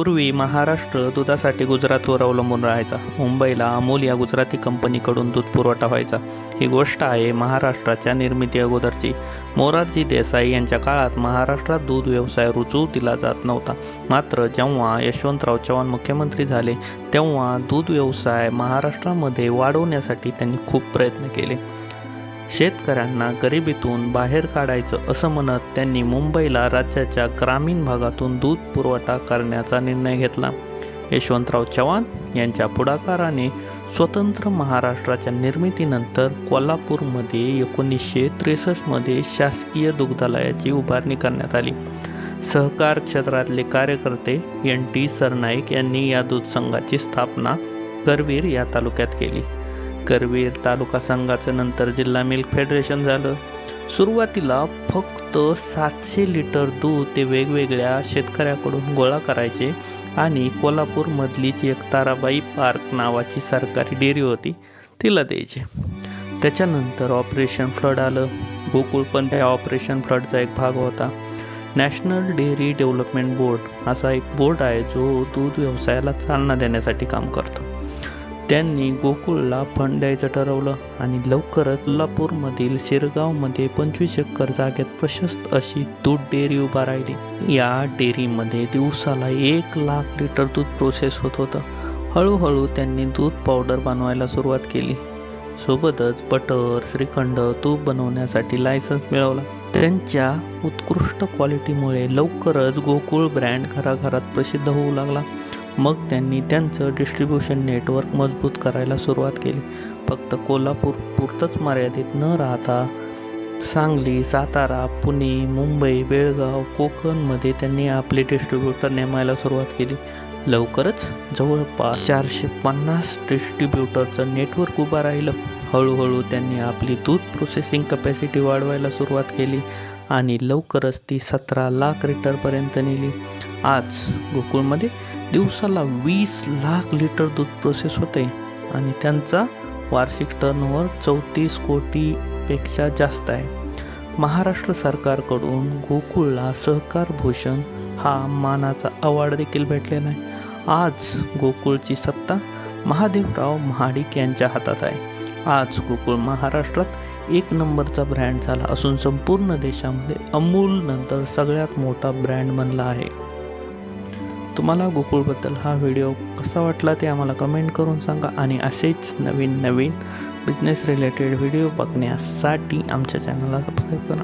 पूर्वी महाराष्ट्र दुधासाठी गुजरातवर अवलंबून राहायचा. मुंबईला अमूल या गुजराती कंपनीकडून दूध पुरवठा व्हायचा. ही गोष्ट आहे महाराष्ट्राच्या निर्मिती अगोदरची. मोरारजी देसाई यांच्या काळात महाराष्ट्रात दूध व्यवसाय रुजू दिला जात नव्हता. मात्र जेव्हा यशवंतराव चव्हाण मुख्यमंत्री झाले तेव्हा दूध व्यवसाय महाराष्ट्रामध्ये वाढवण्यासाठी त्यांनी खूप प्रयत्न केले. शेतकऱ्यांना गरिबीतून बाहेर काढायचं असं म्हणत त्यांनी मुंबईला राज्याच्या ग्रामीण भागातून दूध पुरवठा करण्याचा निर्णय घेतला. यशवंतराव चव्हाण यांच्या पुढाकाराने स्वतंत्र महाराष्ट्राच्या निर्मितीनंतर कोल्हापूरमध्ये 1963 शासकीय दुग्धालयाची उभारणी करण्यात आली. सहकार क्षेत्रातले कार्यकर्ते NT सरनाईक यांनी या दूध संघाची स्थापना करवीर या तालुक्यात केली. करवीर तालुका संघाचं नंतर जिल्हा मिल्क फेडरेशन झालं. सुरुवातीला फक्त 700 लिटर दूध ते वेगवेगळ्या शेतकऱ्याकडून गोळा करायचे आणि कोल्हापूरमधलीच एक ताराबाई पार्क नावाची सरकारी डेअरी होती तिला द्यायचे. त्याच्यानंतर ऑपरेशन फ्लड आलं. गोकुळ पण त्या ऑपरेशन फ्लडचा एक भाग होता. नॅशनल डेअरी डेव्हलपमेंट बोर्ड असा एक बोर्ड आहे जो दूध व्यवसायाला चालना देण्यासाठी काम करतो. त्यांनी गोकुळला फंड द्यायचं ठरवलं आणि लवकरच कोल्हापूरमधील शिरगावमध्ये 25 एकर जागेत प्रशस्त अशी दूध डेअरी उभा राहिली. या डेअरीमध्ये दिवसाला 1 लाख लिटर दूध प्रोसेस होत होतं. हळूहळू त्यांनी दूध पावडर बनवायला सुरुवात केली. सोबतच बटर, श्रीखंड, तूप बनवण्यासाठी लायसन्स मिळवला. त्यांच्या उत्कृष्ट क्वालिटीमुळे लवकरच गोकुळ ब्रँड घराघरात प्रसिद्ध होऊ लागला. मग त्यांनी त्यांचं डिस्ट्रीब्युशन नेटवर्क मजबूत करायला सुरुवात केली. फक्त कोल्हापूर पुरतंच मर्यादित न राहता सांगली, सातारा, पुणे, मुंबई, बेळगाव, कोकणमध्ये त्यांनी आपले डिस्ट्रीब्युटर नेमायला सुरुवात केली. लवकरच जवळपास 450 डिस्ट्रीब्युटरचं नेटवर्क उभं राहिलं. हळूहळू त्यांनी आपली दूध प्रोसेसिंग कपॅसिटी वाढवायला सुरुवात केली आणि लवकरच ती 17 लाख लिटरपर्यंत नेली. आज गोकुळमध्ये दिवसाला 20 लाख लिटर दूध प्रोसेस होते आणि त्यांचा वार्षिक टर्नओव्हर 34 कोटीपेक्षा जास्त आहे. महाराष्ट्र सरकारकडून गोकुळला सहकार भूषण हा मानाचा अवॉर्ड देखील भेटलेला आहे. आज गोकुळची सत्ता महादेवराव महाडिक यांच्या हातात आहे. आज गोकुळ महाराष्ट्रात 1 नंबरचा ब्रँड झाला असून संपूर्ण देशामध्ये अमूल नंतर सगळ्यात मोठा ब्रँड बनला आहे. तुम्हाला गोकुळबद्दल हा व्हिडिओ कसा वाटला ते आम्हाला कमेंट करून सांगा आणि असेच नवीन बिझनेस रिलेटेड व्हिडिओ बघण्यासाठी आमच्या चॅनलला सबस्क्राईब करा.